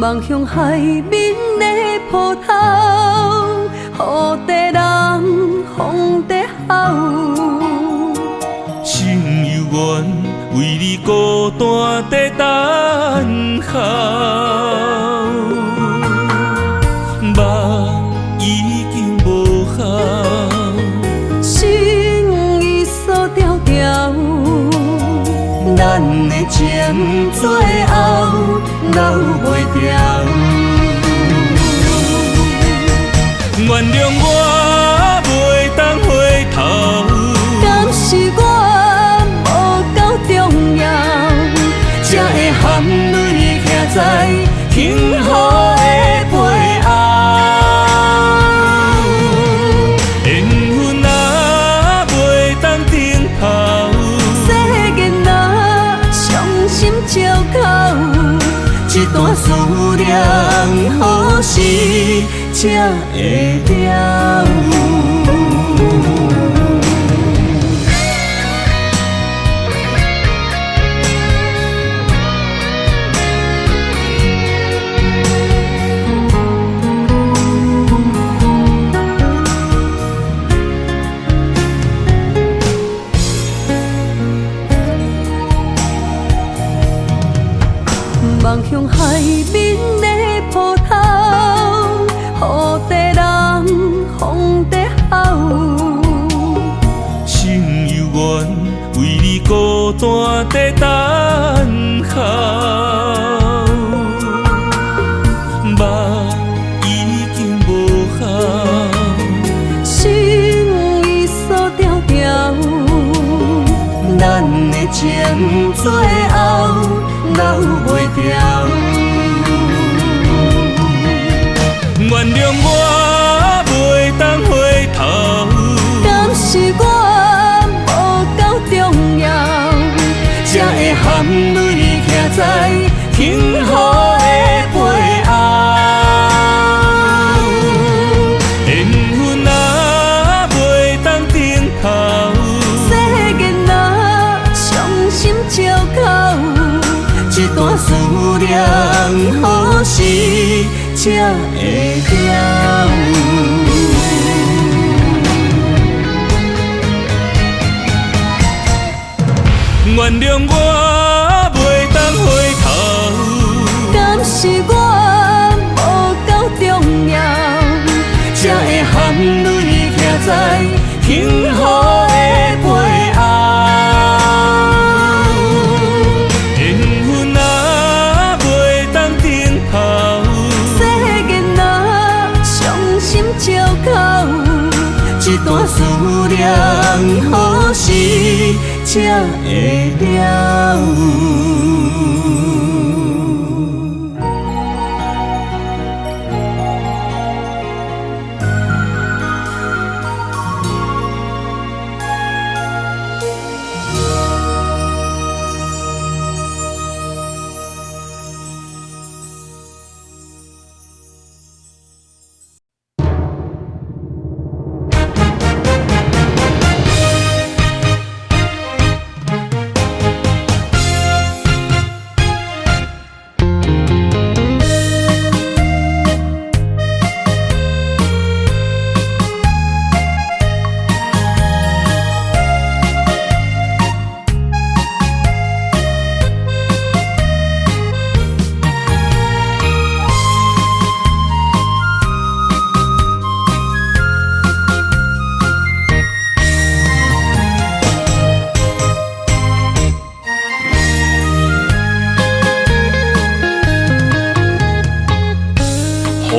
望向海面的波涛，雨地人，风地吼。心犹原为你孤单在等候，目已经无效，心已锁条条。咱的情最后留袂掉。原谅我袂当回头，敢是我无够重要，才会含泪徛在幸福的背后。缘分啊袂当停靠，世间啊伤心借口，一段思念何时才会了？望向海面的波涛，雨地人，风地吼。心犹原为你孤单在等候，目已经无效，心已锁条条。咱的情最后留袂掉。原谅我袂当回头，敢是我无够重要，才会含泪徛在幸福的背后。缘分啊袂当停靠，世间啊伤心借口，一段思念何时才会了？原谅我袂当回头，敢是我无够重要，才会含泪徛在幸福的背后。缘分啊袂当停靠，世间啊伤心借口，一段思念何时才会了？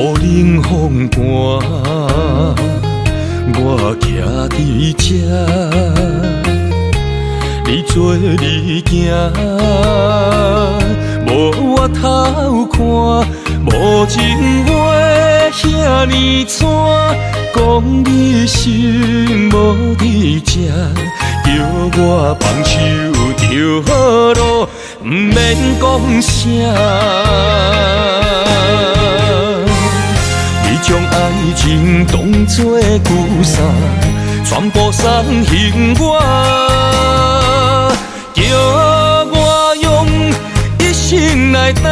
雨冷风寒，我徛伫这，你做你行，无我偷看，无情话遐尼惨，讲你心无伫这，叫我放手就好咯，毋免讲啥。将爱情当作旧衫，全部送还我，叫我用一生来等。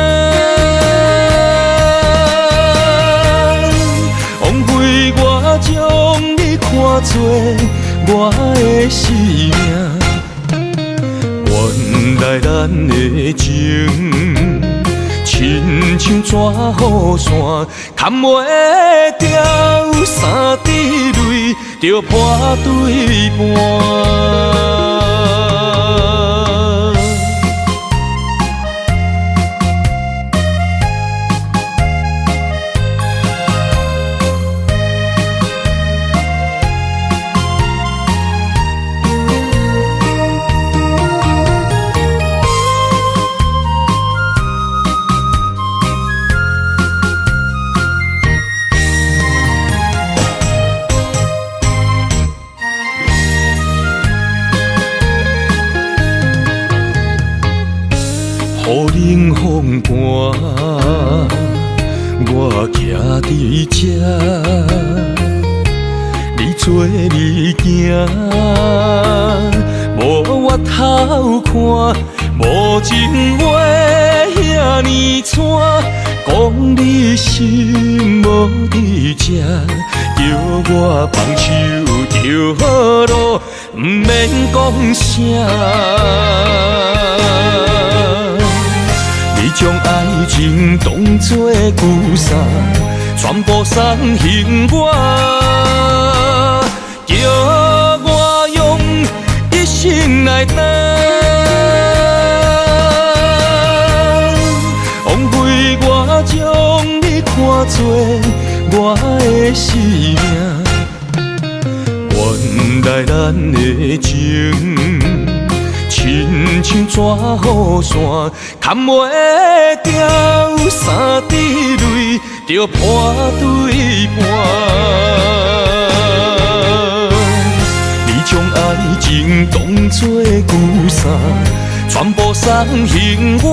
做我的生命。原来咱的情，亲像纸雨伞，牵袂掉三滴泪，就破对半。雨冷风寒，我徛伫这，你做你行，无我头看，无情话遐尼惨，讲你心无伫这，叫我放手就好咯，毋免讲啥。你将爱情当作旧衫，全部送还我，叫我用一生来等，枉费我将你看作我的生命。原来咱的情，亲像纸雨伞，牵袂掉三滴泪，就破对半。你将爱情当作旧衫，全部送还我，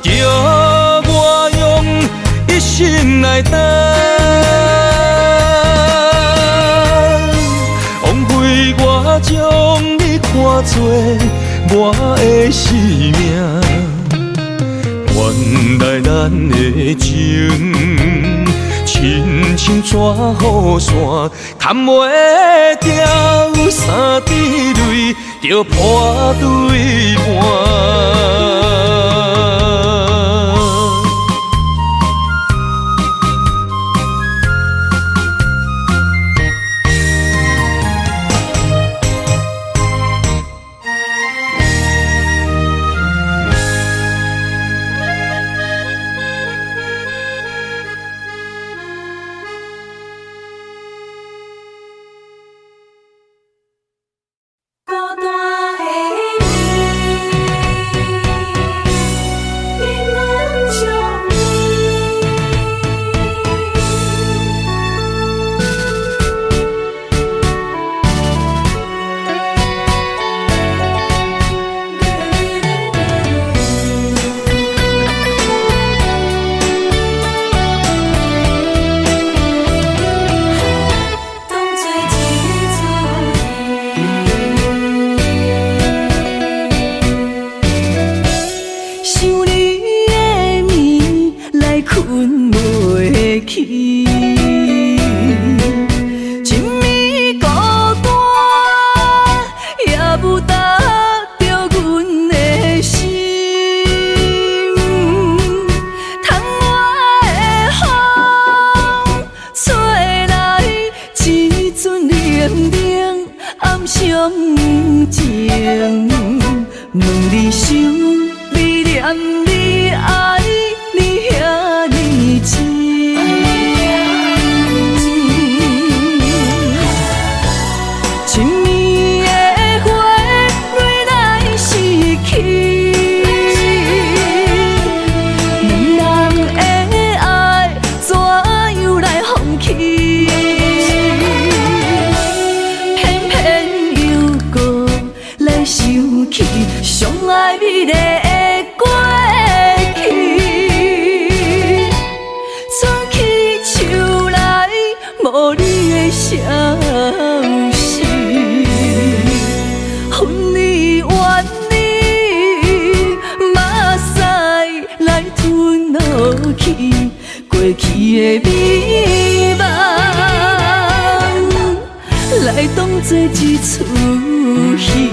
叫我用一生来等，枉费我将你看作我的生命。原来咱的情，亲像纸雨伞，牵袂掉三滴泪，就破对半。过去的美梦。来当作一出戏。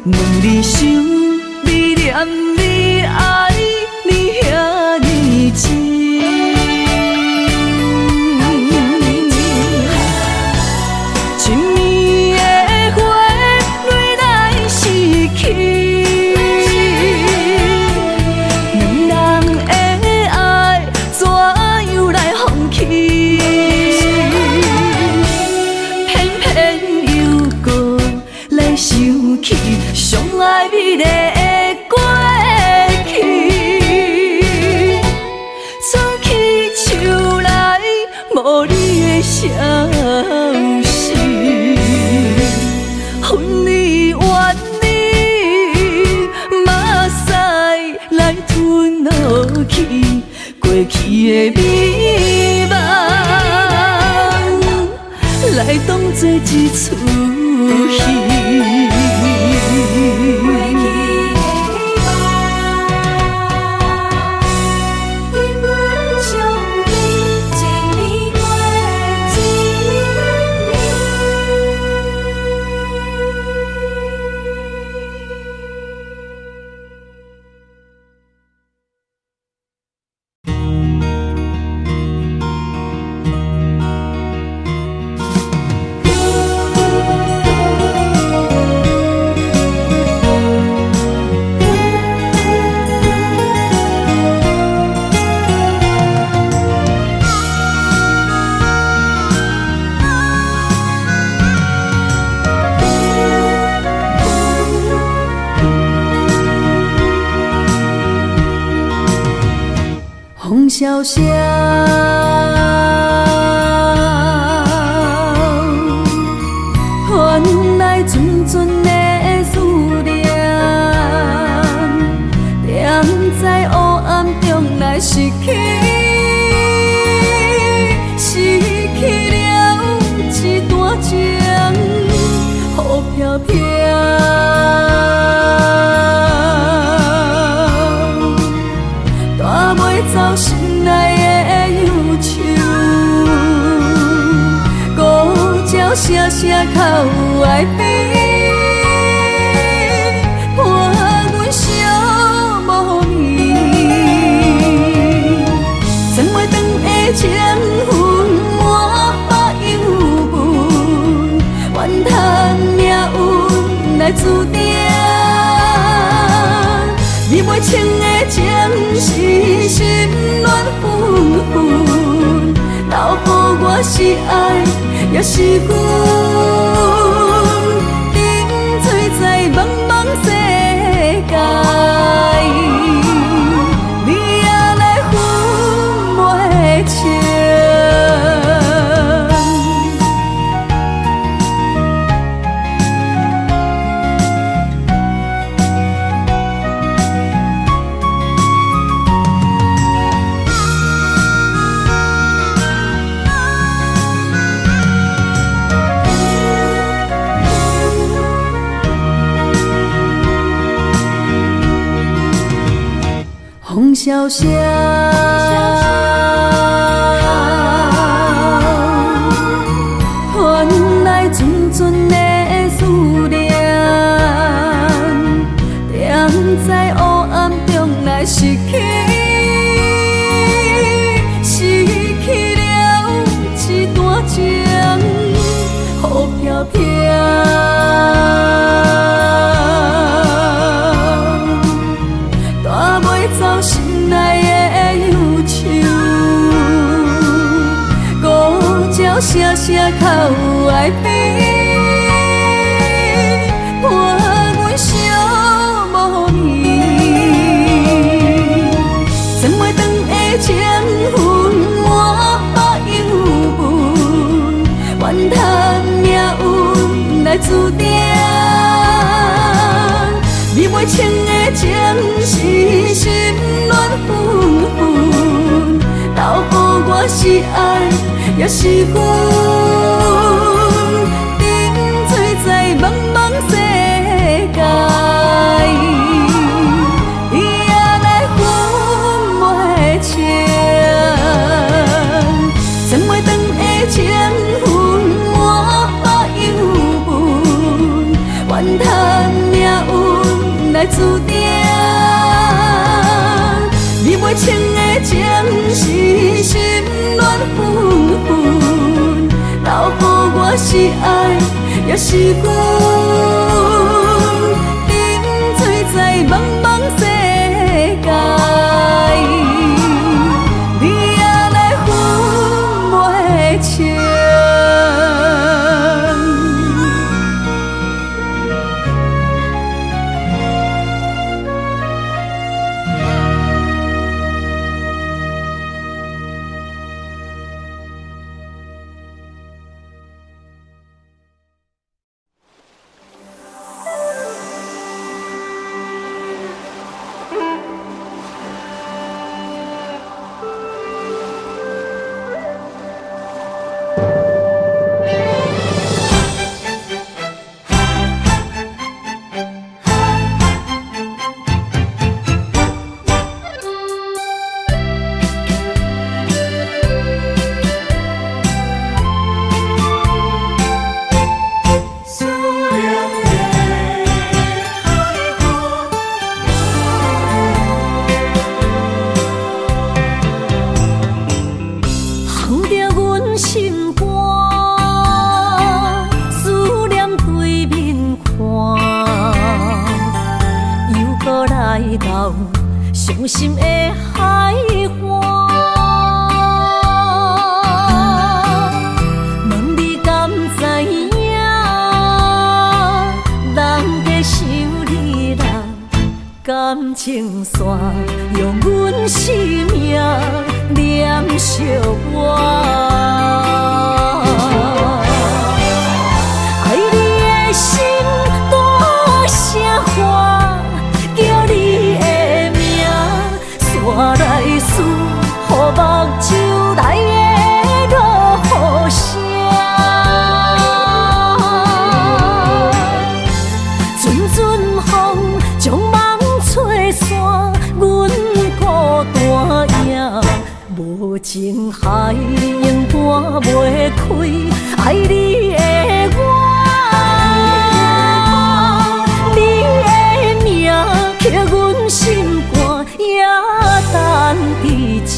问你想，你念你爱，你遐尼情。一暝的花，蕊来失去，两人的爱怎样来放弃？偏偏又搁来想起上爱美丽的过去，藏起手内无你的消息，恨你怨你，目屎来吞落去，过去的美梦来当作一出戏。风萧萧，传来阵阵的思念，踮在黑暗中来失去，失去了一段情，雨飘飘。走心内的忧愁，孤鸟声声哭爱悲，伴阮相无眠。千回长的情分满腹忧闷，怨叹命运来注定。你袂清的情是心乱纷纷，留予我是爱，也是恨，沉醉在茫茫世界，你也来分袂清。风萧萧，传来阵阵的思念，踮在黑暗中来失去，失去了一段情，雨飘飘。大我是爱，也是恨。沉醉在茫茫世界，伊也来分袂清。算袂长的情分，我忧闷，怨叹命运来注定。你袂清的情是心乱纷纷，留予我是爱，也是恨。沉醉在茫茫世界，你也来分袂清。伤心的海岸，问你敢知影？人在想你人感情线，用阮生命念惜我。爱你的心大声喊，叫你的名，山来思，予目睭内的落雨声。阵阵风将梦吹散，阮孤单影，无情海永搬袂开，爱你的我。刻阮心肝，也等伫这。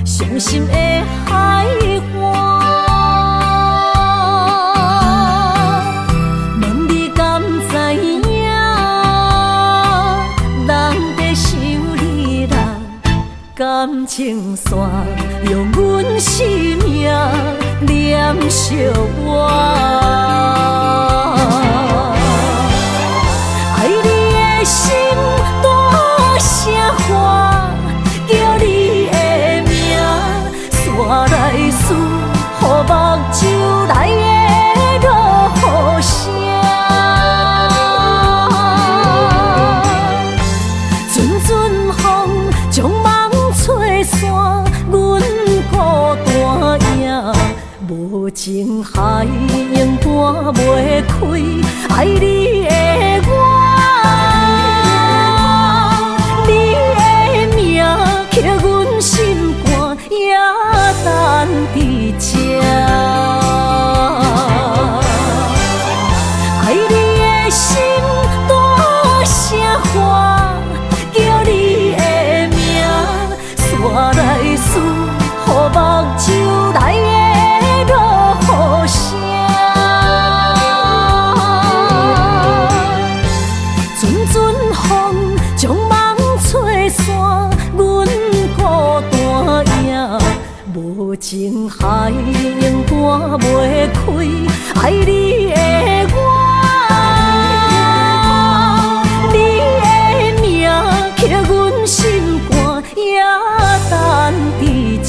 伤心的海岸，问你敢知影？人在想你人感情线，用阮生命念惜我。爱你的心大声喊，叫你的名，山来思，予目睭内的落雨声。阵阵风将梦吹散，阮孤单影，无情海永搬袂开。无情海永半袂开，爱你的我，你的名刻阮心肝，也等伫这。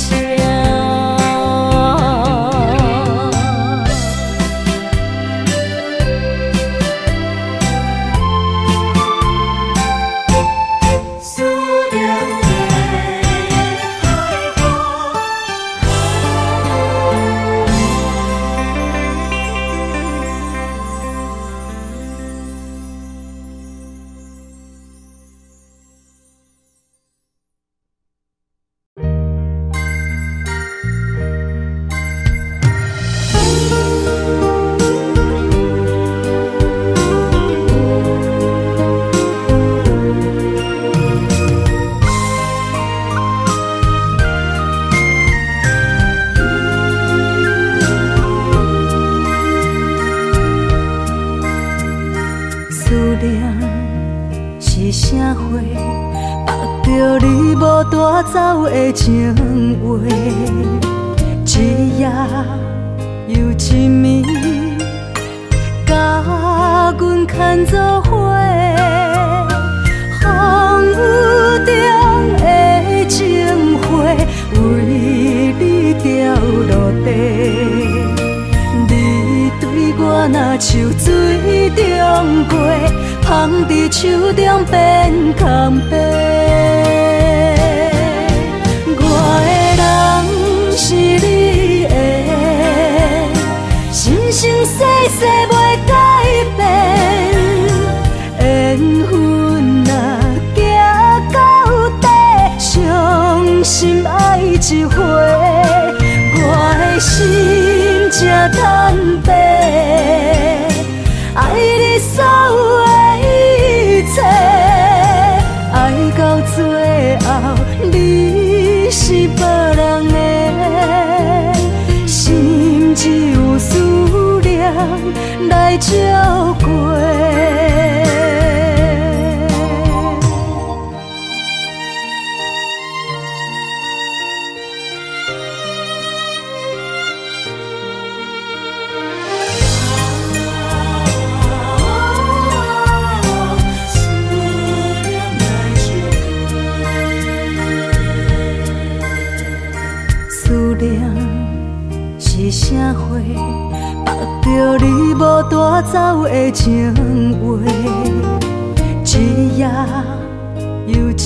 带走的情话，一夜又一暝，甲阮牵做伙。风雨中的情花，为你掉落地。你对我若像水中月，芳伫手中变空白。是你的，生生世世袂改变。缘分若行到底，伤心爱一回，我的心才坦白。爱你所有的一切，爱到最后，你是别人的。只有思念来照过。思念。是啥货？握着你无带走的情话，一夜又一暝，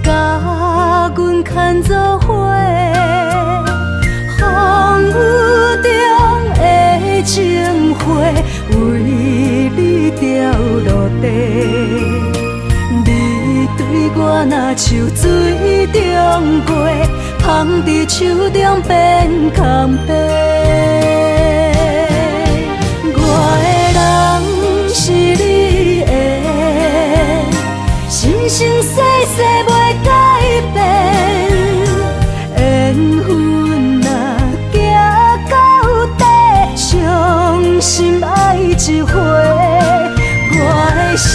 甲阮牵做伙。风雨中的情花，为你掉落地。你对我若像水中月。芳伫手中变空白，我的人是你的，生生世世袂改变。缘分若行到底，伤心爱一回，我的心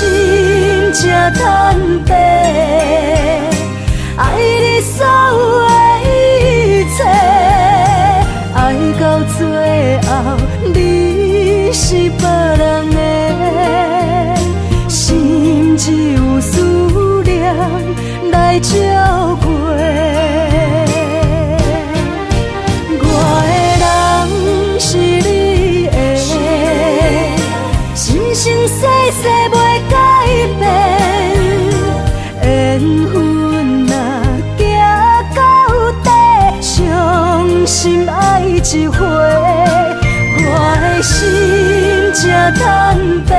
才坦白。爱你所有的。爱到最后，你是别人的，心只有思念来照过。我的人是你的，生生世世袂改变。缘分若行到底，伤心爱一回，我的心才坦白。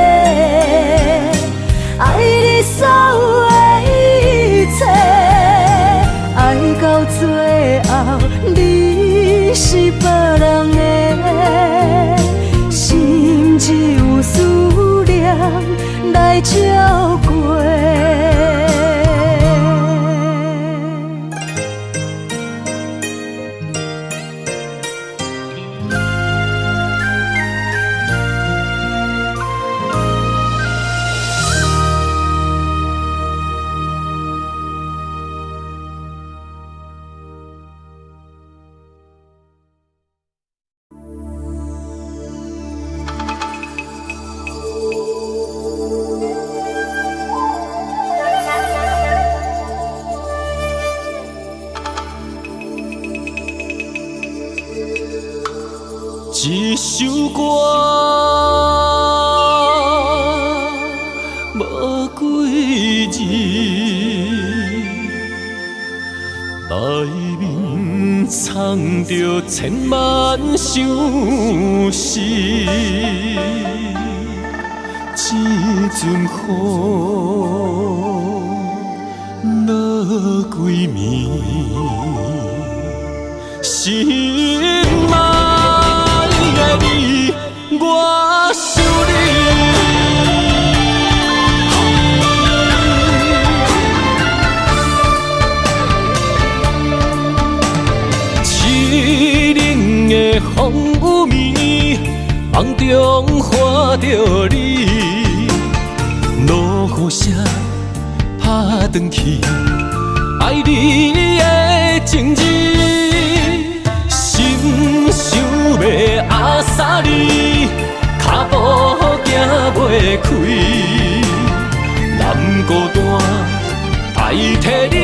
爱你所有的一切，爱到最后，你是别人的，心只有思念来照过。一首歌，无几字，内面藏着千万相思。一阵雨，落几暝，心爱的你，我想你。凄冷的风雨暝，梦中看着你。落雨声打转去，爱你的情字，心想要压煞你，脚步行袂开，难孤单代替你，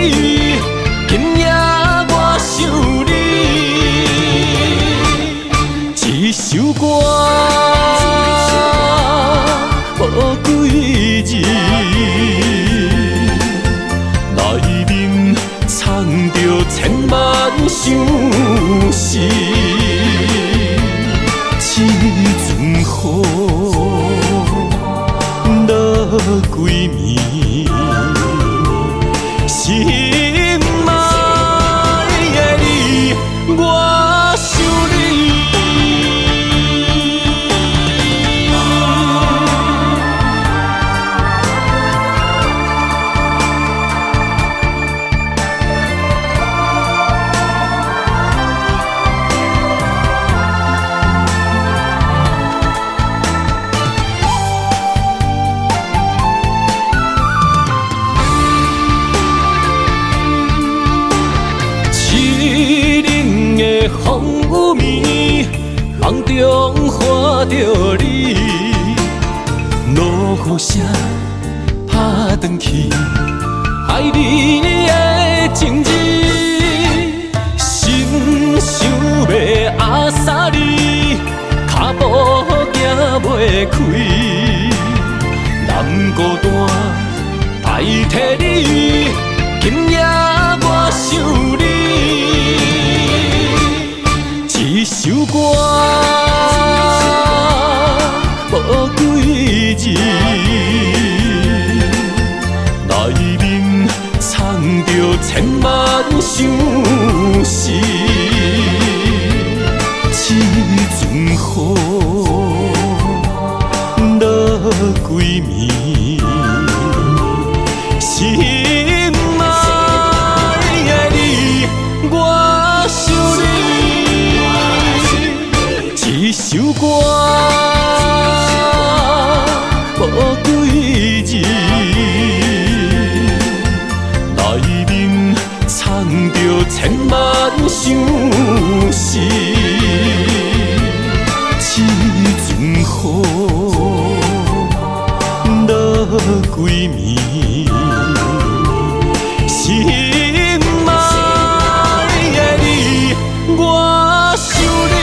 今夜我想你，一首歌。无几字，内面藏着千万相思。一阵雨，落几暝，心爱的你，我想你。风雨暝，梦中看着你，落雨声打转去，爱你的情字，心想要压煞你，脚步行袂开，难孤单代替你，今夜我想你。一首歌，无几字，内面藏着千万相思。一阵雨，落几暝，心爱的你，我想你。一首歌，无几字，内面藏着千万相思。一阵雨，落几暝，心爱的你，我想你。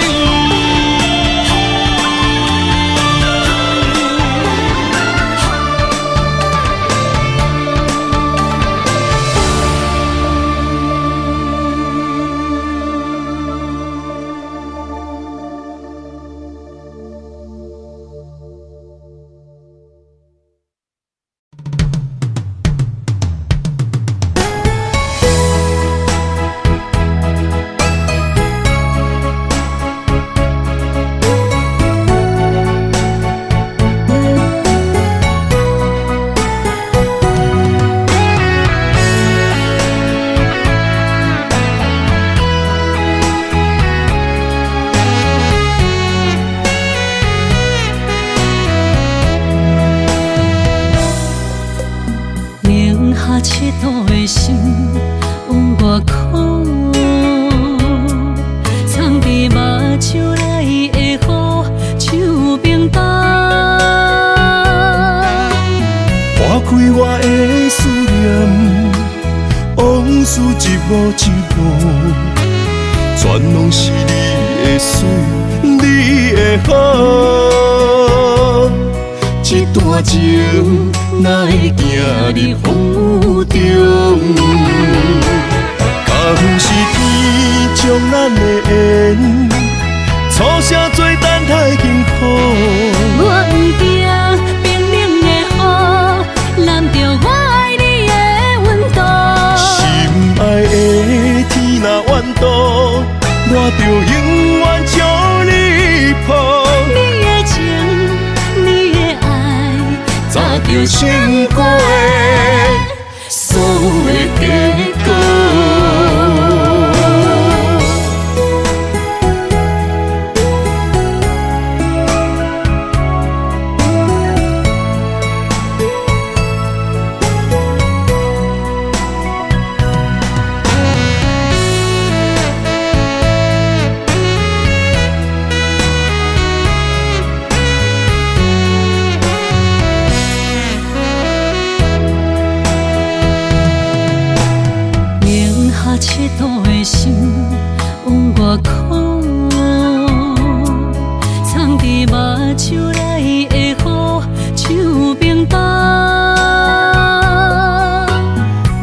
七度的心有外苦，藏伫目睭内的雨，手冰冻。划开我的思念，往事一幕一幕，全拢是你的会水，你会好。一段情哪会行入风雨中？敢是天将咱的缘，错写做等待幸福。我不惊冰冷的雨，淋着我爱你的温度。心爱的天若怨妒，我就永远将你抱。你的情，你的爱，早就想过的所有的结果。赤道的心往外哭，藏伫目睭内的雨，手冰冻。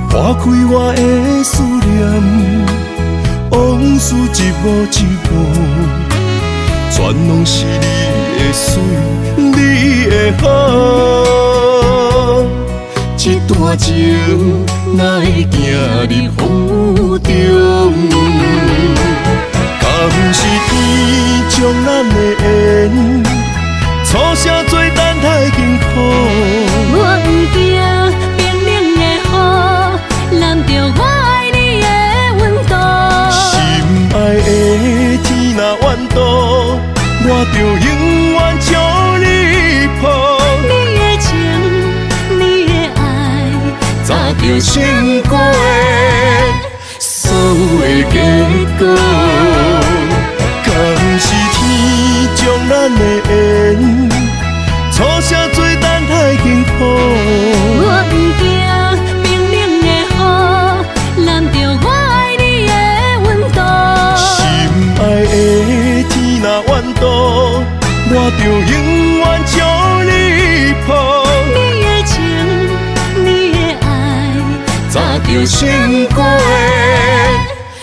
划开我的思念，往事一幕一幕，全拢是你的水，你的好。一段情哪会行入风雨中？敢是天将咱的缘，错写做等待幸福。我不惊冰冷的雨，淋着我爱你的温度。心爱的天若怨妒，我就永远将你抱。你的情，你的爱，早就想过的所有的结果。敢是天将咱的缘，错写做等待幸福。我不惊冰冷的雨，淋着我爱你的温度。心爱的天若怨妒，我就永远将你抱。你的情，你的爱，早就想过的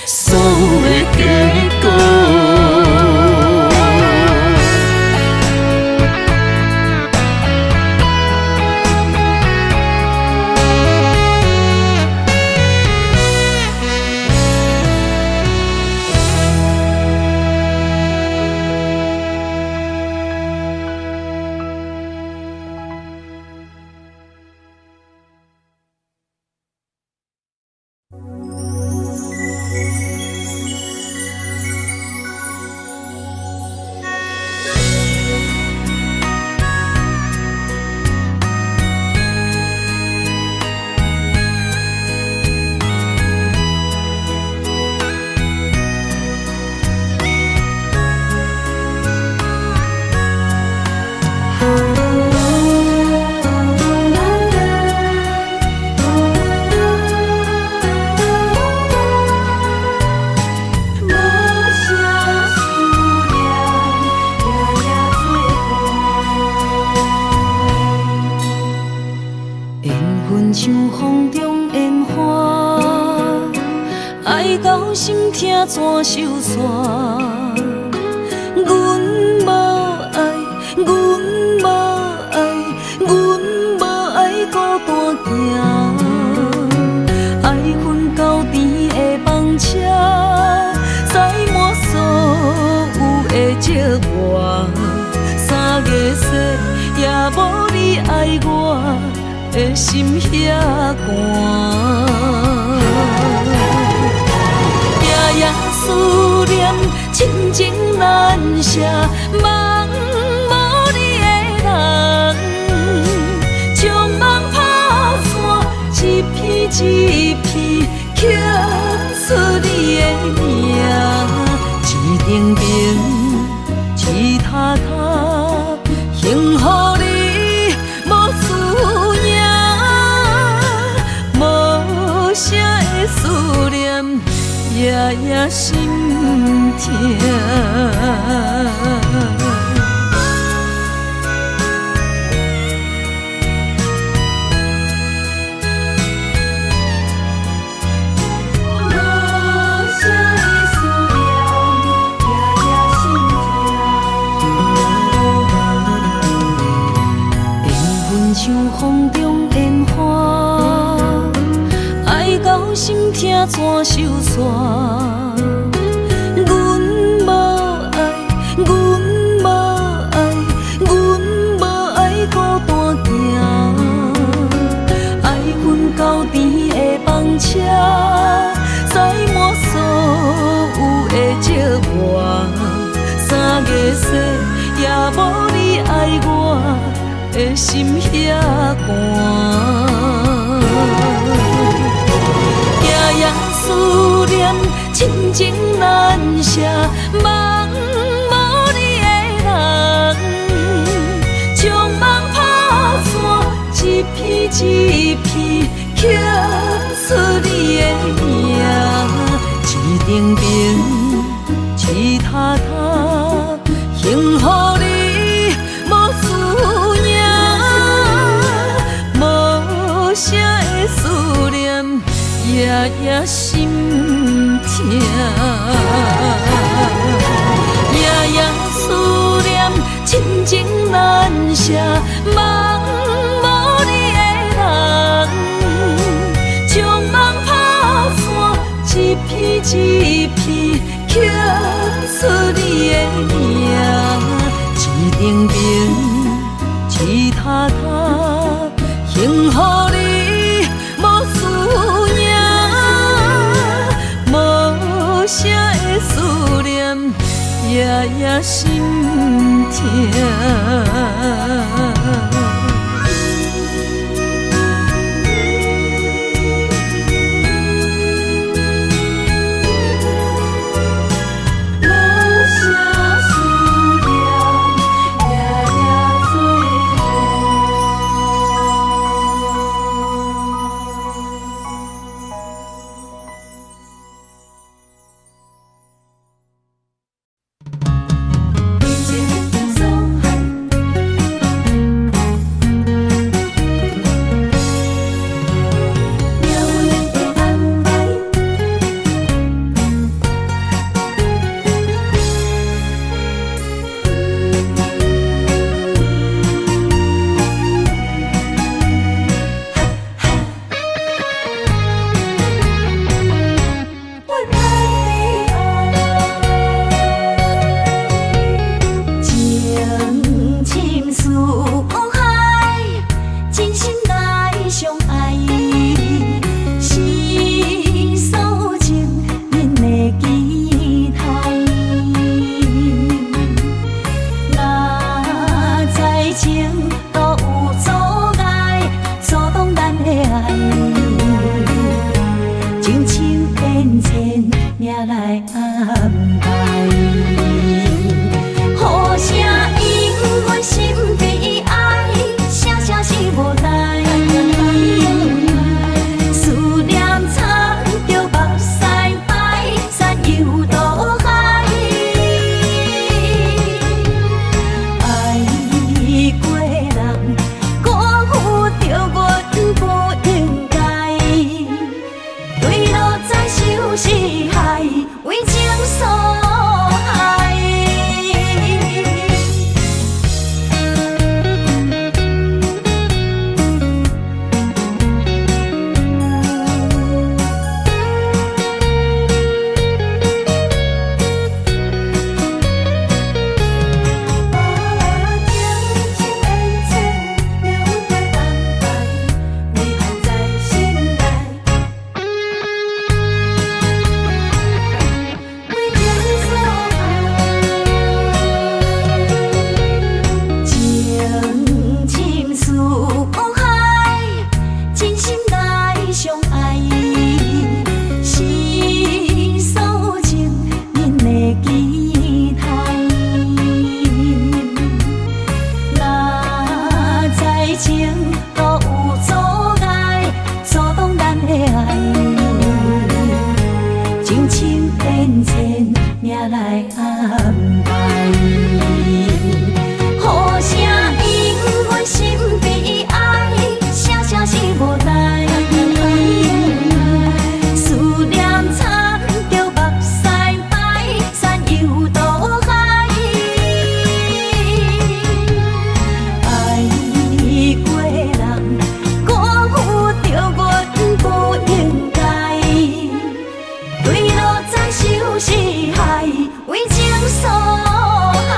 所有的结果。像风中烟花，爱到心痛怎收煞？阮无爱，阮无爱，阮无爱孤单行。爱恨交织的房车，载满所有的寂寞。3月雪也无你爱我。的心遐寒，夜夜思念，亲情难舍，梦无你的人，将梦打散，一片一片刻出你的名，一定定，一塔塔，幸福你无思念。无声的思念，夜夜心痛。像风中烟花，爱到心痛怎收煞？阮无爱，阮无爱，阮无爱孤单行，爱阮到甜的房车，载满所有的寂寞。3月雪也无你爱我。的心遐寒，夜夜思念，亲情难舍，梦无你的人，将梦打散，一片一片刻出你的名，一定定，一塔塔，幸福你。夜夜心痛，夜夜思念，亲情难舍，梦无你的人，将梦打散，一片一片刻出你的名，一定定，一塔塔，幸福你。啥的思念，夜夜心痛。是海，为情所害。真情变迁，命来安排。互声因阮心悲哀，声声是无奈。思念惨着目屎白，山游渡海。爱过人，辜负着阮不应该。对路在受是害，为情所害。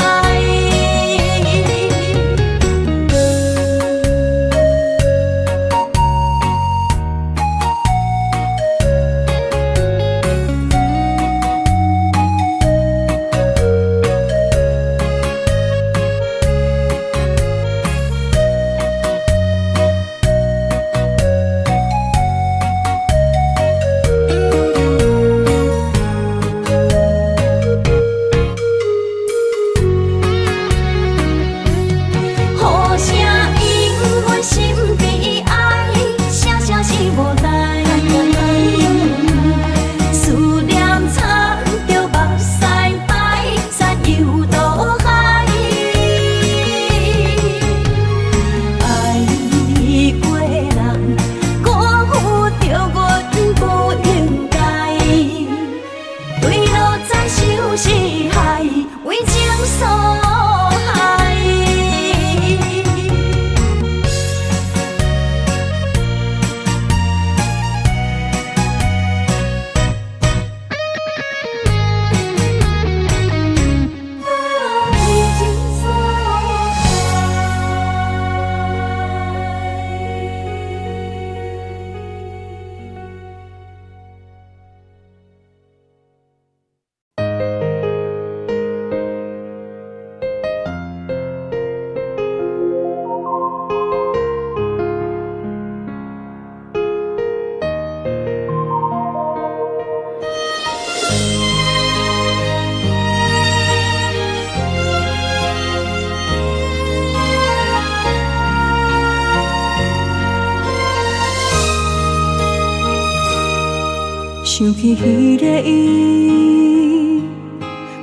想起迄个伊，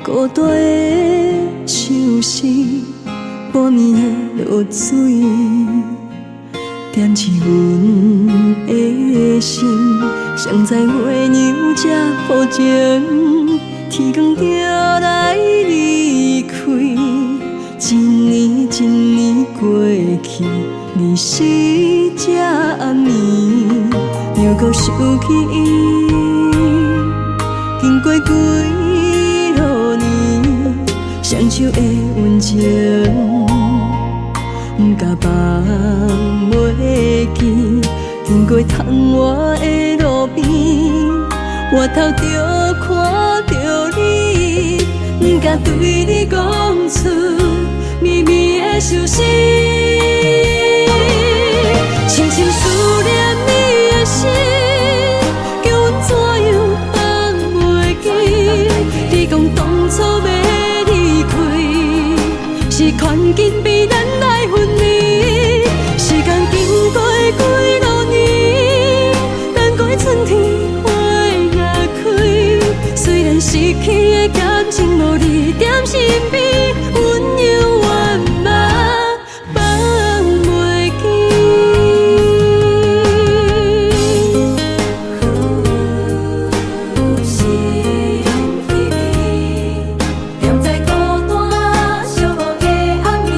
孤单的相思，半暝的落水，点起阮的心。谁知月娘这抱情，天光就来离开。一年一年过去，日时这暗暝，又搁想起伊。经过几落年，双手的温情，不敢放袂记。经过窗外的路边，我头就看着你，不敢对你讲出绵绵的相思，深深思念你的心，叫阮怎样放袂记？你讲当初要离开，是劝紧比咱来分离。时间经过几落年，等过春天花也开。虽然失去的感情无你踮身边，阮犹原嘛放袂记。心稀微，踮在孤单寂寞的暗暝，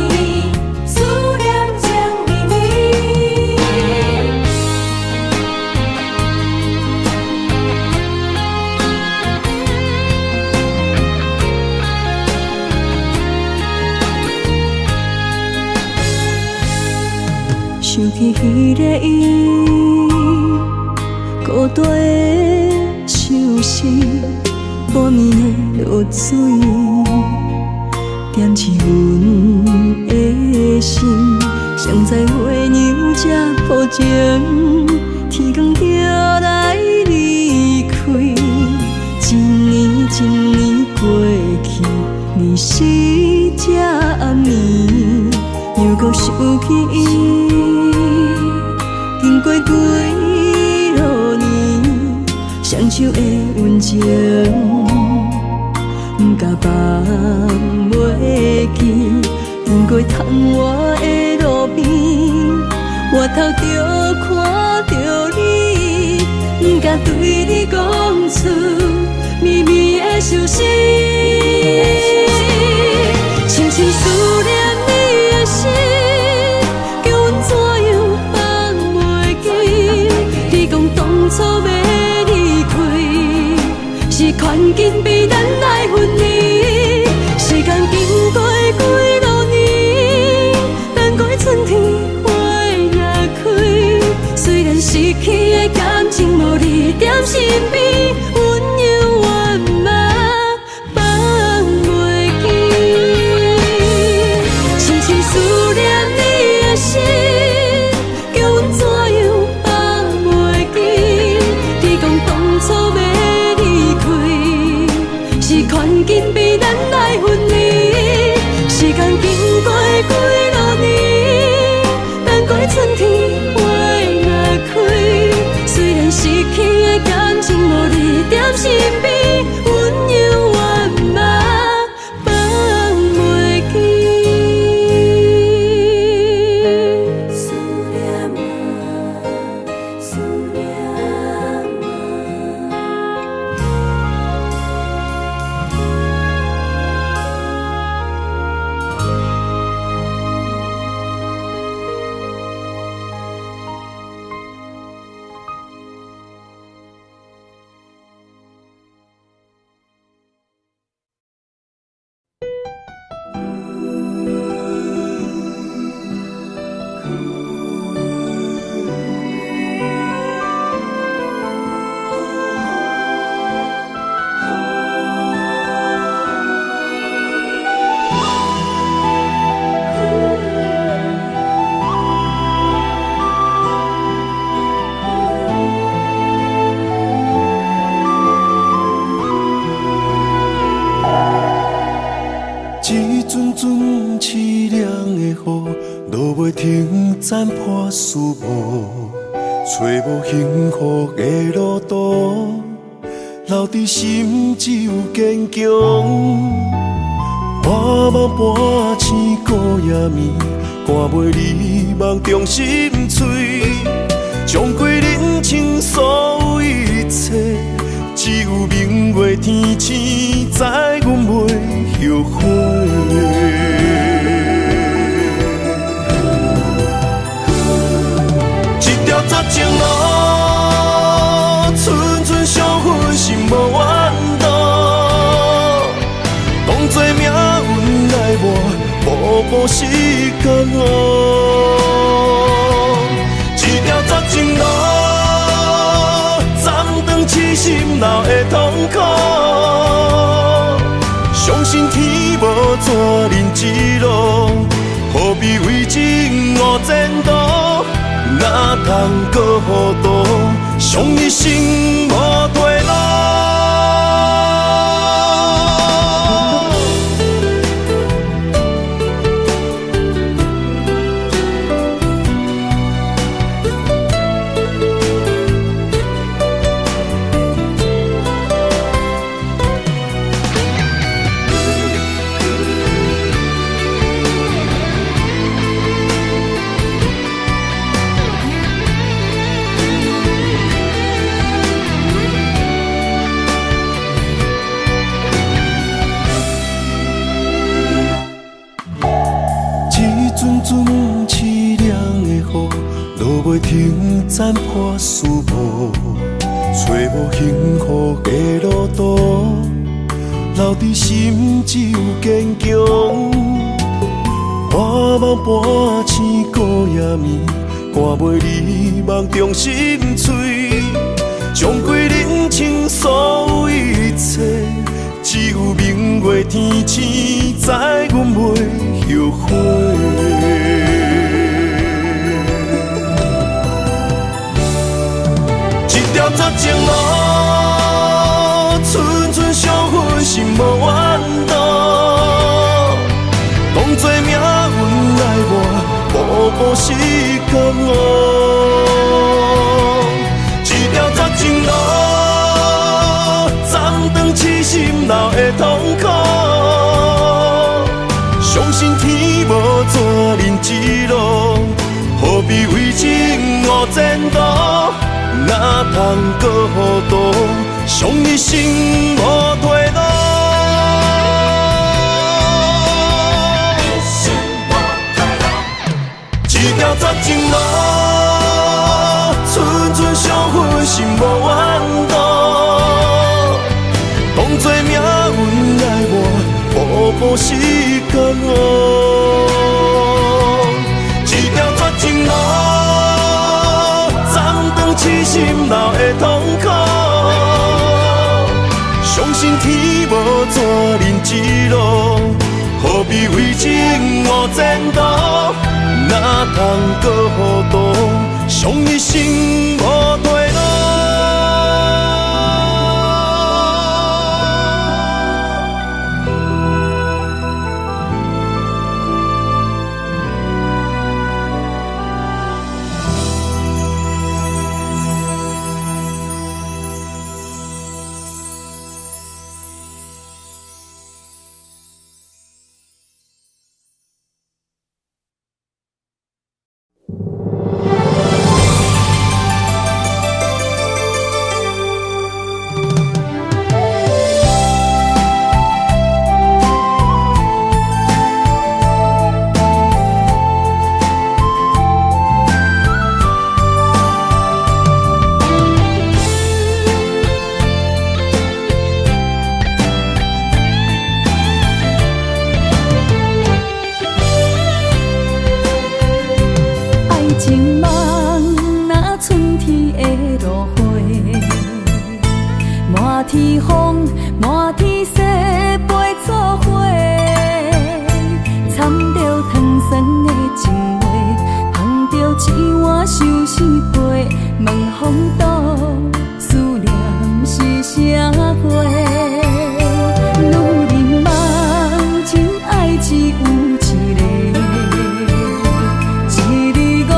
思念情绵绵。想起迄个伊，孤单的相思，半暝的落水，点起阮的心。谁知月娘这抱情，天光就来离开。一年一年过去，日时这暗暝，又搁想起伊。经过几落年，双手的温情，不甲放袂记。经过窗外的路边，我头就看着你，不敢对你讲出绵绵的伤心。深深思念你的心，叫阮怎样放袂记？你讲当初要离开，是权紧逼咱来分离。时间经过几多年，等过春天花也开。虽然失去的感情无你踮身边，温柔圆满放袂记。深深思念你的心，叫阮怎样放袂记？你讲当初要离开，是权紧逼咱来分离。时间经过几多年，等过春天花也开。虽然失去的感情无你踮身边，温柔圆满放袂记。思念啊，思念一阵阵凄凉的雨，落袂停，斩破思无，找无幸福的路途，留伫心只有坚强。半梦半醒孤夜眠，赶袂离梦中心碎，将过人情所有一切，只有明月天星知阮袂后悔。一条绝情路，寸寸相分，心无怨妒。当作命运来磨，步步是甘愿。一条绝情路，暂断痴心闹的痛苦。相信天无绝人之路，何必为情误前途？哪通搁糊涂，伤一生无退路。阵阵凄凉的雨，落袂停，斩破思无，找无幸福的路途，留伫心只有坚强。半梦半醒孤夜眠，赶袂离梦中心碎，将过人情所有一切，只有明月天星知阮袂后悔。一条绝情路，寸寸相分，心无怨妒。当作命运来磨，步步是甘愿。一条绝情路，心闹的痛苦。相信天无怎人之路，何必为情误前途？哪通搁糊涂，伤一生无退路。一条绝情路，寸寸相分，心无怨妒。当作命运来磨，步步是甘恶。一条绝情路，暂断痴心闹的痛苦。相信天无怎人之路，何必为情误前途？哪通搁糊涂，伤一生无退路。天风，满天雪，陪作伙，掺着糖酸的情话，捧着一碗相思杯，问风度，思念是啥货？女人梦，真爱只有一个，一日戆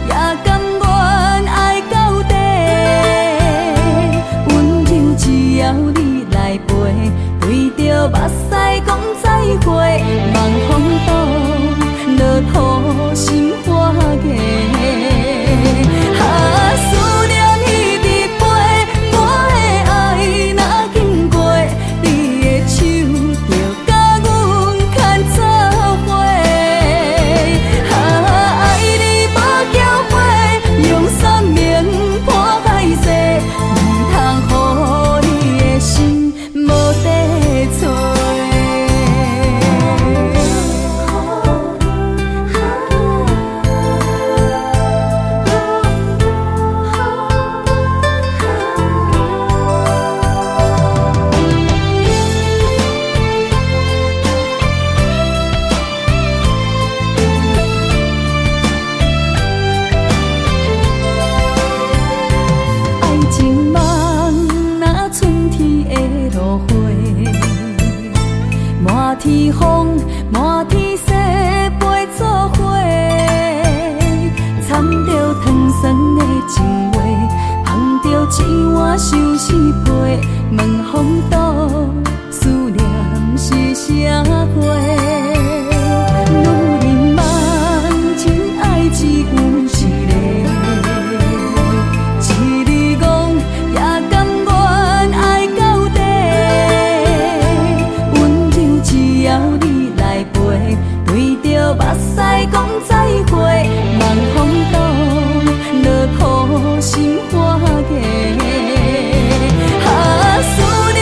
也甘愿爱到底。只要你来陪，对着目屎讲再会，望风度，落土心花嫁。思念一直飞，我的爱若经过，你的手就甲阮牵做伙。爱你无后悔，用生命破海誓，唔通予心无地找。爱情梦，若春天的落花，满天风，满天雪，陪作伙，掺着糖酸的情话，捧着一碗相思杯，问风度，思念是啥货？女人梦，真爱只有一个，一日戆也甘愿爱到底。温柔只要你来陪，对着目屎讲再会，望风度，落土心花嫁。思念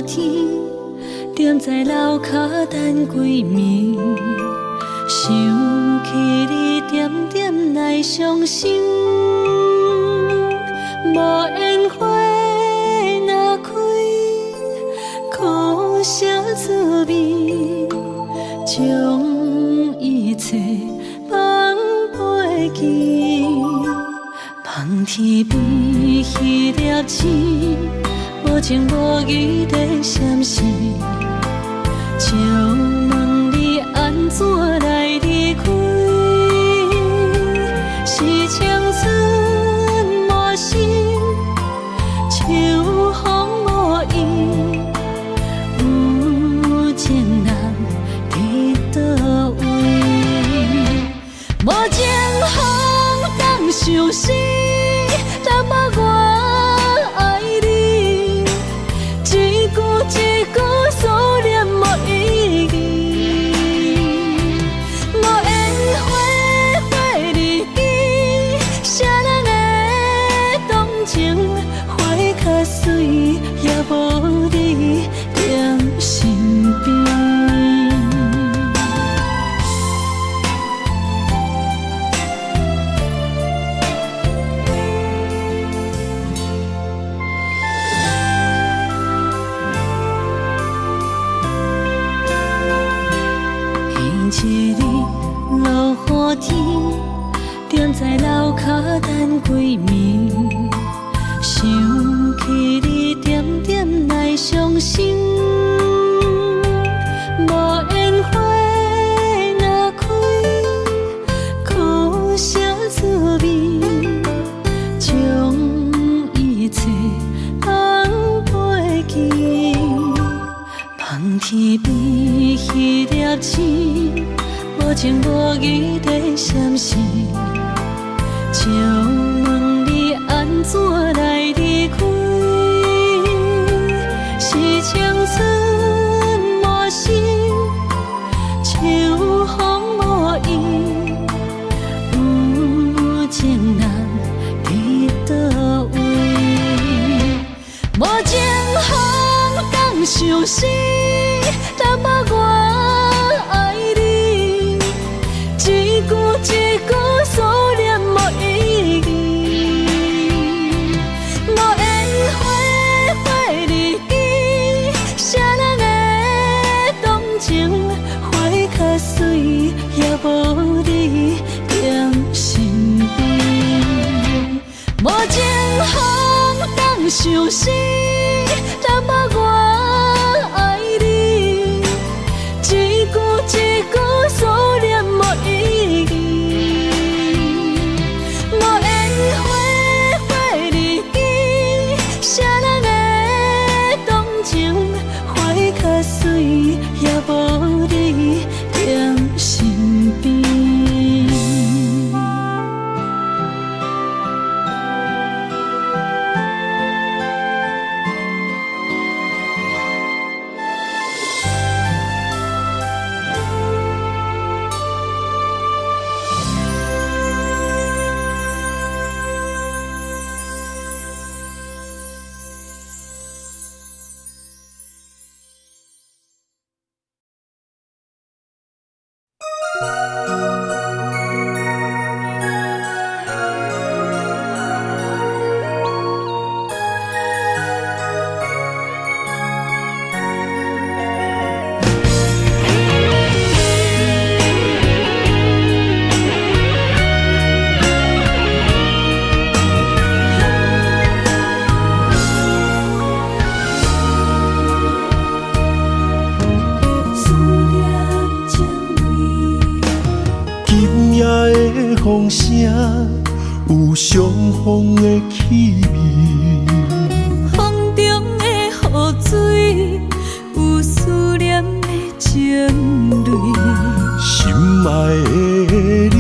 天，踮在楼骹等几暝，想起你点点来伤心。无烟花若开，苦涩滋味，将一切放袂记。望天边迄粒星，无情无义地闪烁，借问你安怎来离开？是青春无心，秋风无意，有情人伫倒位？无情风当相思。若无我爱你，一句一句思念无意义。无烟花花日记，谁人会动情？花较水，也无你踮身边。一日落雨天，踮在楼骹等几暝，想起你点点来伤心。无烟花若开，苦涩滋味，将一切放袂记。望天边迄粒星，无情无义地闪烁，借问你安怎来离开？是青春无心，秋风无意，有情人伫倒位？无情风当相思，若无我爱你，一句一句思念无意义。无烟花花日记，谁人会动情？花较水，也无你踮身边。无情风当相思，若无我爱你，一句一句思念无意义。无烟花花日记，谁人会动情？花较水，也无你踮身边。风声有相逢的气味，风中的雨水有思念的情泪。心爱的你，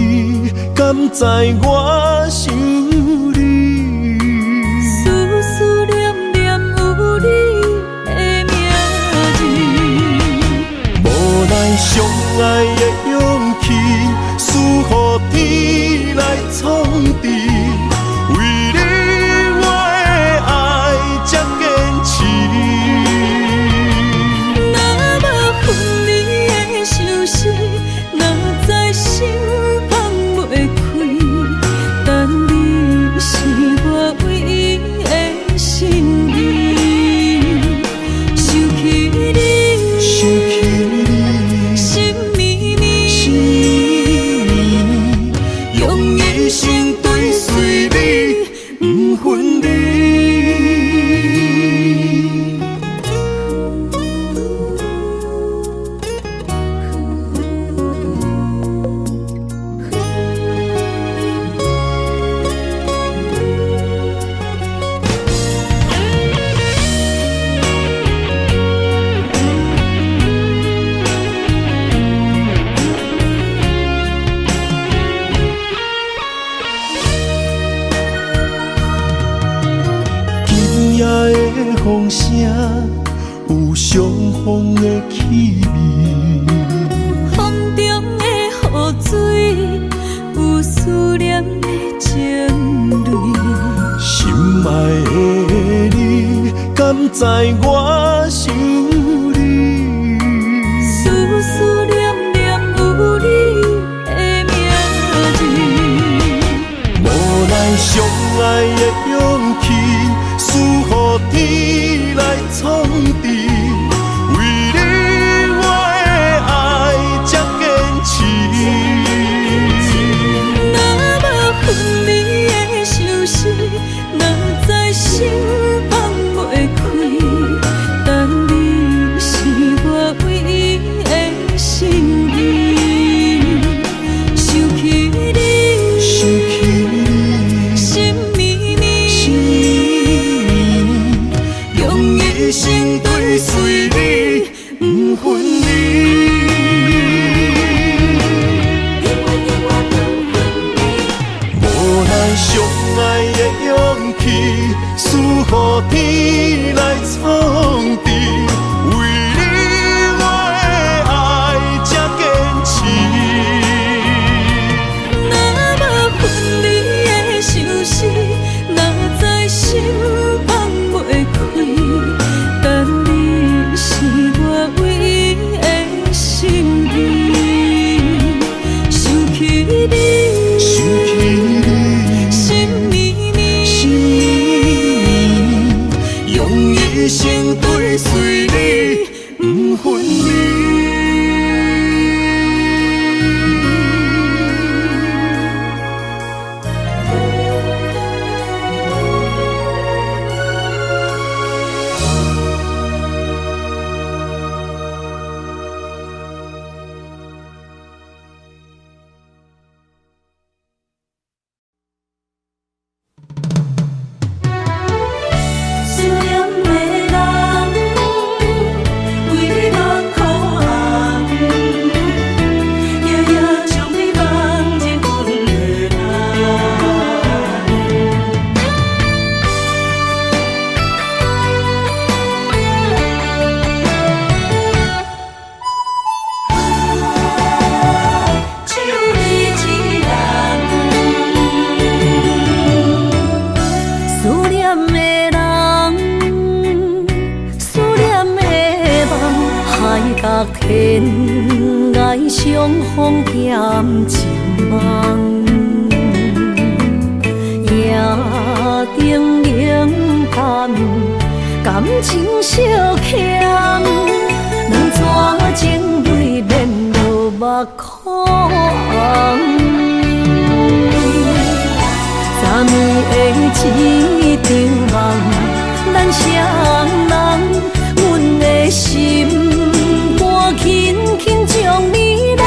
敢知我想你？思念念有你的名字，无奈相爱的勇气，输予天来创治。为你我的爱才坚持，空声，有相逢的气味。风中的雨水，有思念的情泪。心爱的你，敢知我想你？思思念念有你的名字。无奈相爱的勇气，输予天来创治。为你我的爱才坚持。若无分离的相思，哪知心放袂开。但你是我唯一的心意，想起你，心绵绵，用一生追随你，不分离。无奈相爱的勇气，输予天来创治。为你我的爱才坚持。若无分离的相思，哪知心放袂开。但你是我唯一的心意，想起你，心绵绵，用一生追随你，不分离。思念的人，为落苦红，夜夜将你放进阮的只有你一人。思念的人，思念的梦，海角天涯相逢兼情梦。夜灯冷淡，感情小强，两撮情泪免落目眶。昨暝的一场梦，咱双人，阮的心肝轻轻将你揽。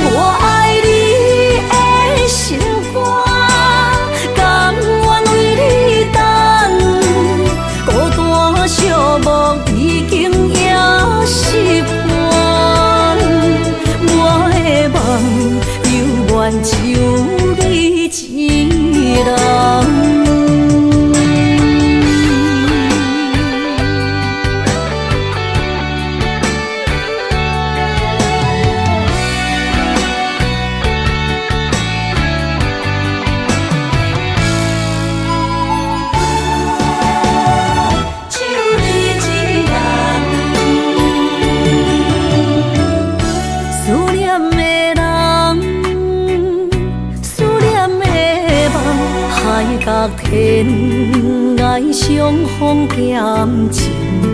我爱你的心肝，甘愿为你等。孤单寂寞已经也习惯，我的梦犹原只有你一人。只有你一人，思念的人，思念的梦，海角天涯相逢兼情梦。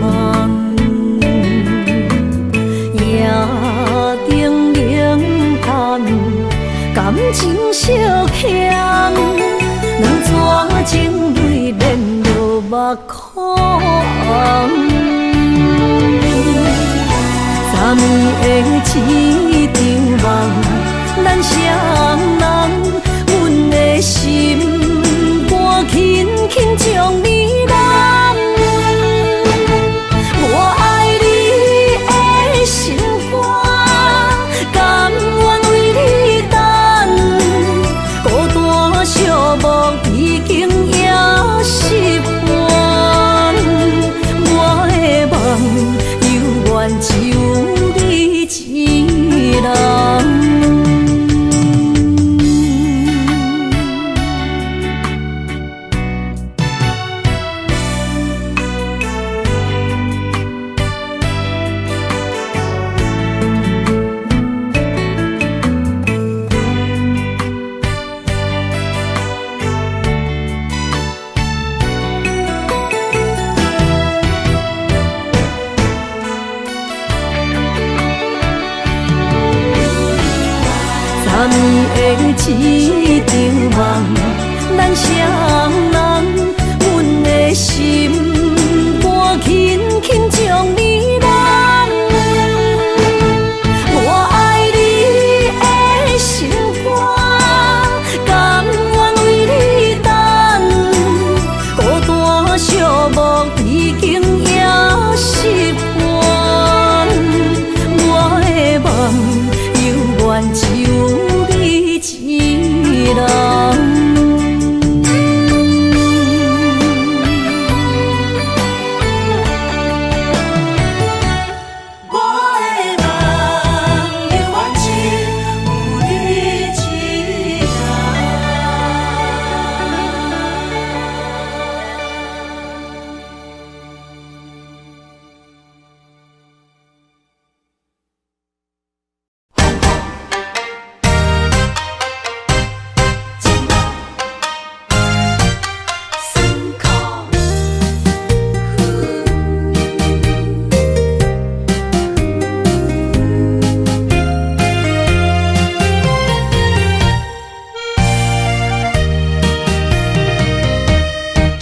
夜灯冷淡，感情小强，两撮情泪免落目眶。昨暝的一场梦，咱双人，阮的心肝轻轻将你揽。我爱你的心肝，甘愿为你等。孤单寂寞已经也习惯。一场梦，咱双人，阮的心肝轻轻将你揽。我爱你的心肝，甘愿为你等，孤单寂寞已经也习惯，我的梦永远只有你一人。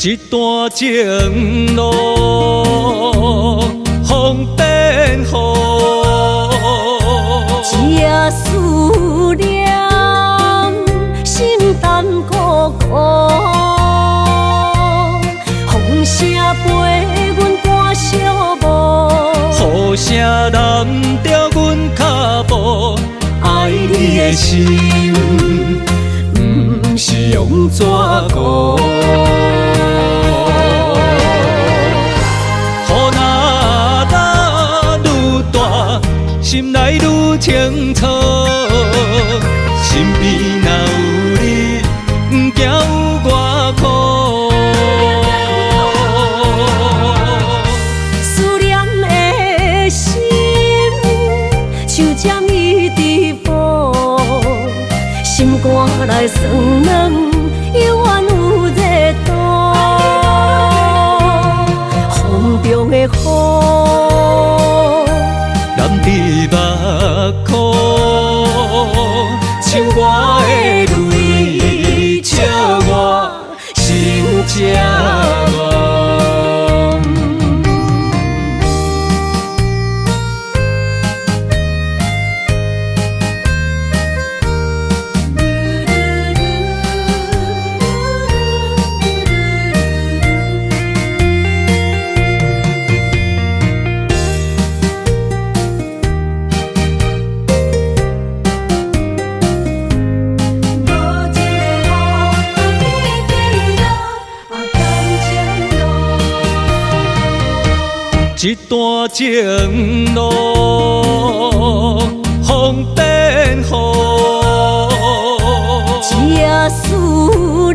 一段情路风变雨，这思念心淡孤孤，风声陪阮赶小步，雨声淋着阮脚步，爱你的心不是用纸糊。心内愈清楚，身边若有你，不惊有我苦。思念的心像针伊直补，心肝内酸软，犹原有热度。风中的雨。你目眶，像我的泪，笑我心这乱。一段情路风变雨，这思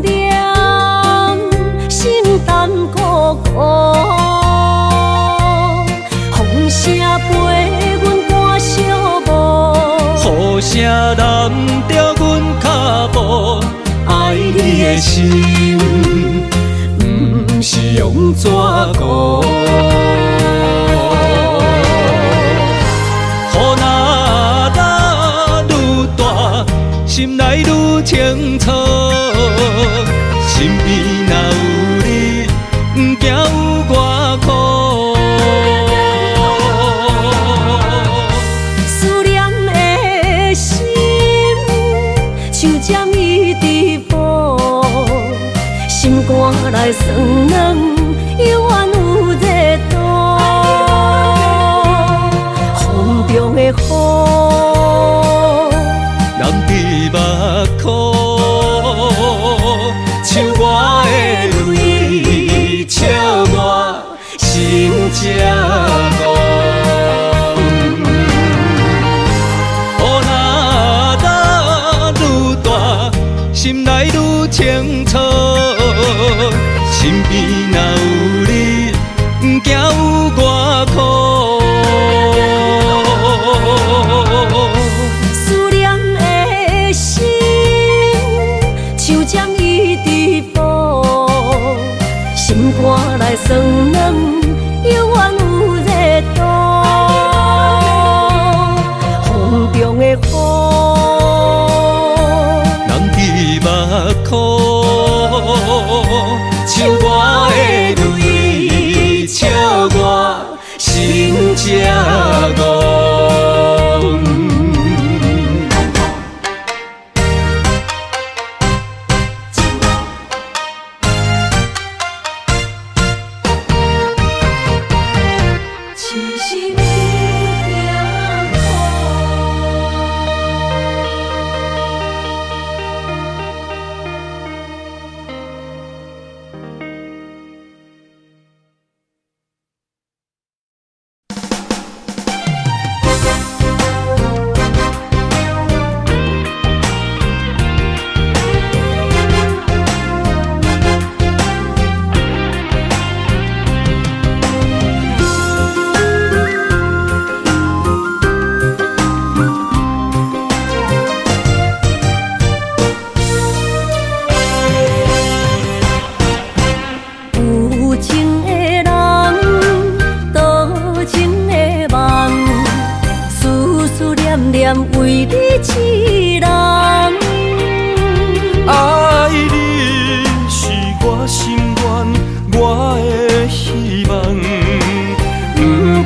念心淡孤孤，风声陪阮赶小步，雨声淋着阮脚步，爱你的心不是用纸糊。心内愈清楚，身边若有你，不惊有我苦。思念的心像针伊直补，心肝内酸软，犹原有热度。风中的雨。目眶，像我的泪，笑我心这乱。雨若愈大，心内愈清楚，身边若有你，不惊有我苦。心肝内酸软，犹原有热度。风中的雨。像我的泪，笑我心正戆。痴心惊恐。有情的人，多情的梦，思思念念为你一人。爱你是我心愿，我的希望，不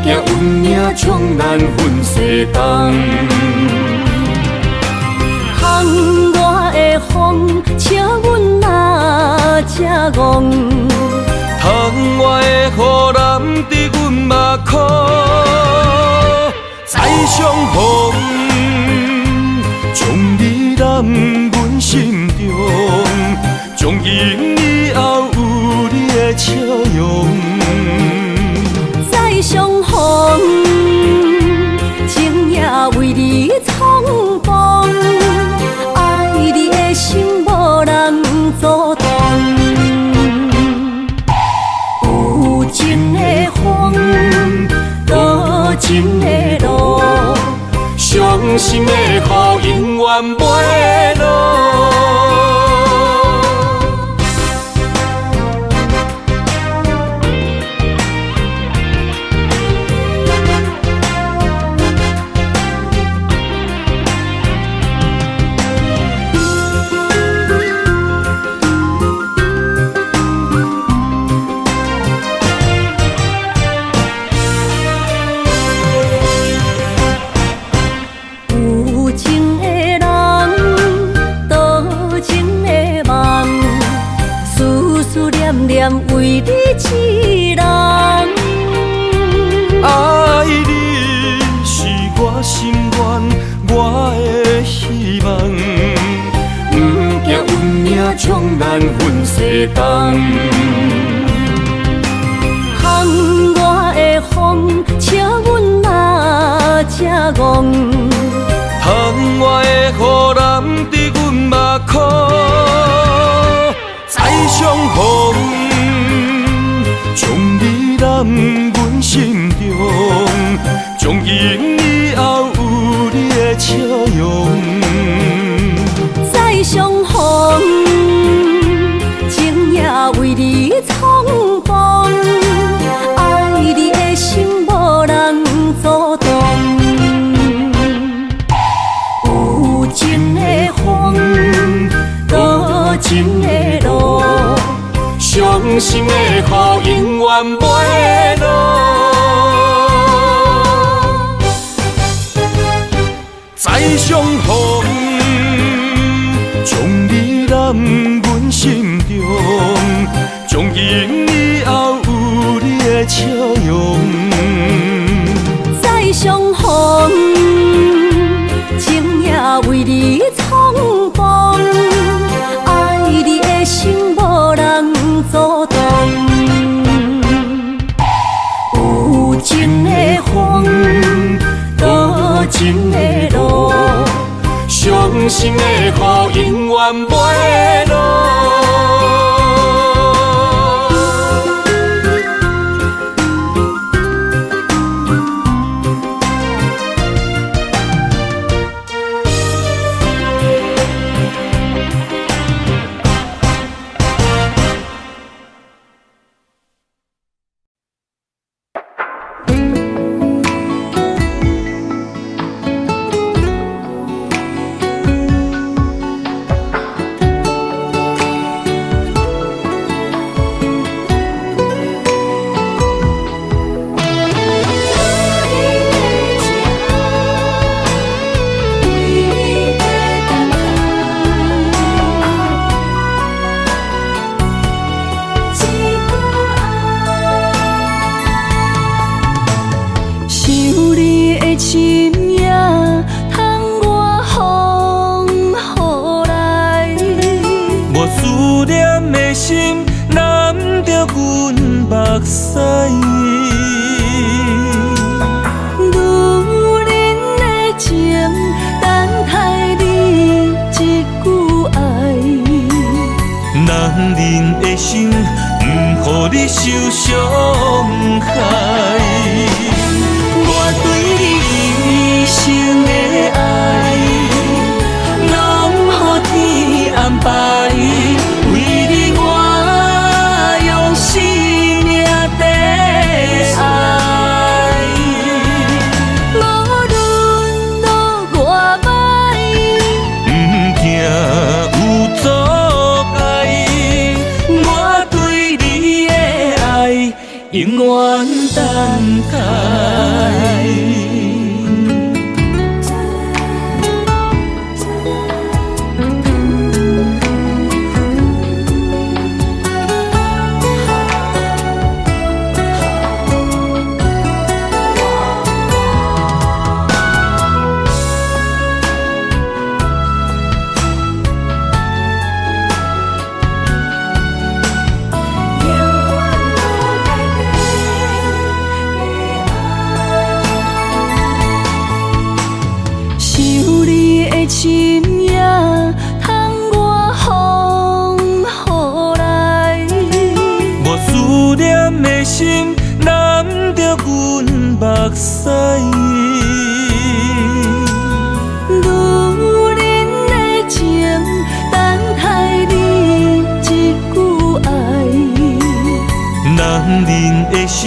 惊运命冲咱分世东。风我的风，笑阮哪这戆。窗外的雨淋伫阮目眶，再相逢，将你揽阮心中，从今以后有你的笑容。再相逢，情也为你冲动，爱你的心无人阻挡。有情的风，多情的路，伤心的雨永远袂落。有情的人，多情的梦，思思念念为你一人。爱你是我心愿，我的希望，不惊运命冲咱分世东。风我的风，笑阮哪这戆。窗外的雨淋伫阮目眶，再相逢，将你揽阮心中，从今以后有你的笑容。再相逢，情也为你冲动，爱你的心无人阻挡。有情的风，多情的路，伤心的雨永远袂落。再相逢，将你揽阮心中，从今以后有你的笑容。再相逢，情也为你冲动，爱你的心无人阻挡。有情的风，多情的路，伤心的雨永远袂落。的心染着阮目屎。女人的情，等待你一句爱。男人的心，不予你受伤害。我对你一生的爱，拢予天安排。为你我用生命在爱。无论路偌歹，不惊有阻碍，我对你的爱永远等待。深夜，通我风雨来。我思念的心染着阮目屎。女人的情，等待你一句爱。男人的心，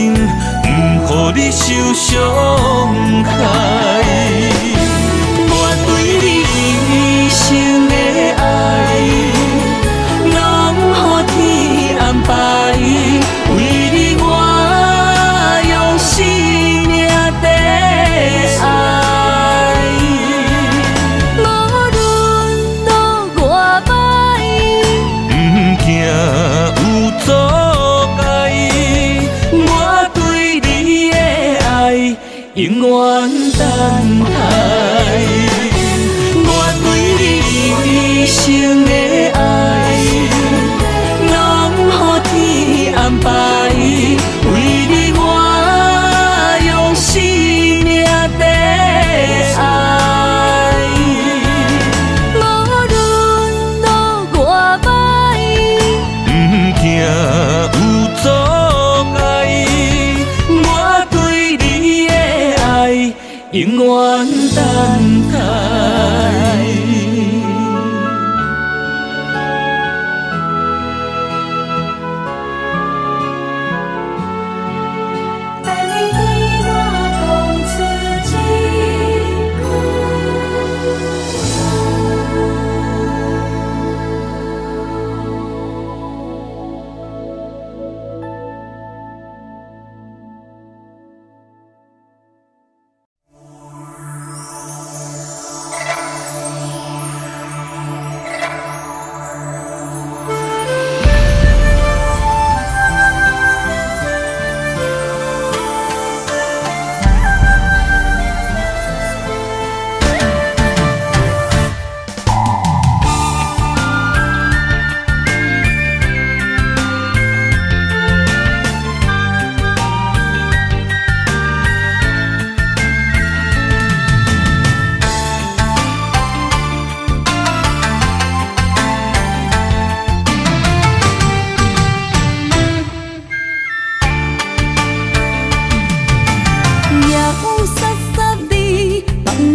不予你受伤害。生的爱，拢予天安排。为你我用生命在爱。无论路偌歹，不惊有阻碍，我对你的爱永远等待。一生的爱，拢予天安排。为你我用生命在爱。无论路偌歹，不惊有阻碍，我对你的爱永远等待。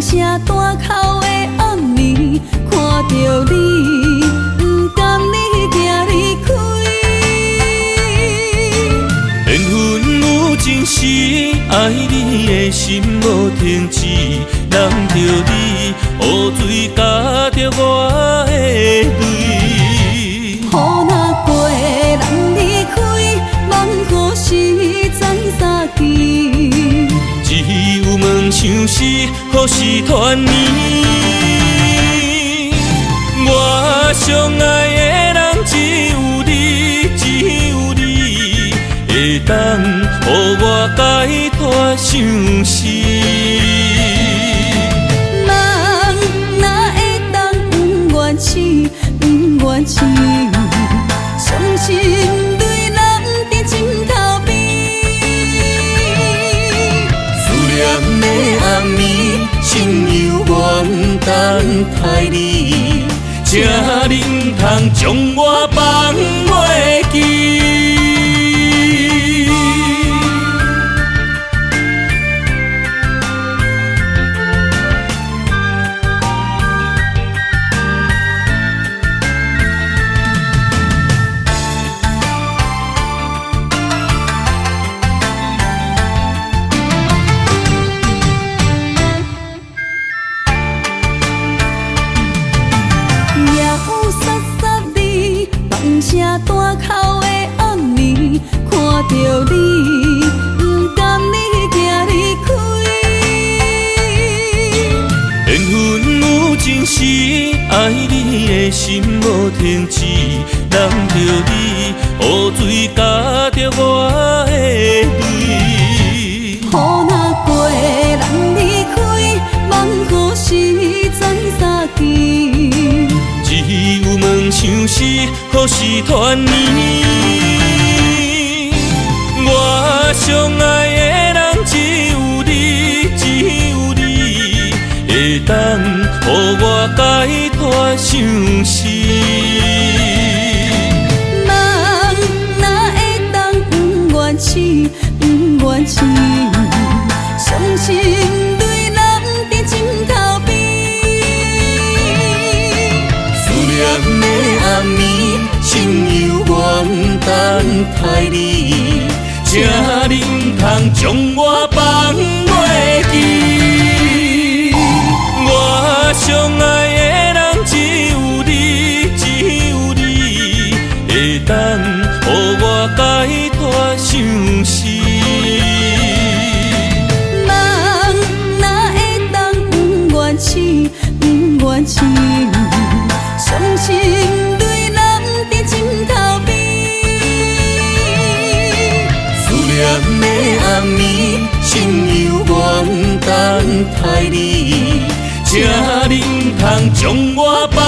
声大口的暗暝，看着你，不甘你行离开。缘分有情时，爱你的心无停止，揽着你，雨水加着我的泪。雨若过，人离开，望何时再相见？只有问像是何时团圆？我相爱的人只有你，只有你会当予我解脱相思。人哪会当不愿痴，不愿痴？相思待你，才能通将我放袂记。声大口的暗暝，看着你，不甘你行离开。缘分有情时，爱你的心无停止，揽着你，雨水加着我的泪。雨若过，人离开，望雨时在相见。只有问相思，何时团圆？我相爱的人只有你，只有你，会当予我解脱相思。人哪会当不愿痴，不愿痴？伤心泪染在枕头边。的暗暝，心犹原等待你，才能通将我放袂记。我相爱的人只有你，只有你，会当予我解脱相思。人哪会当不愿痴，不愿痴？伤心泪染在枕头边，思念的暗暝，心犹原等待你，才能通将我放。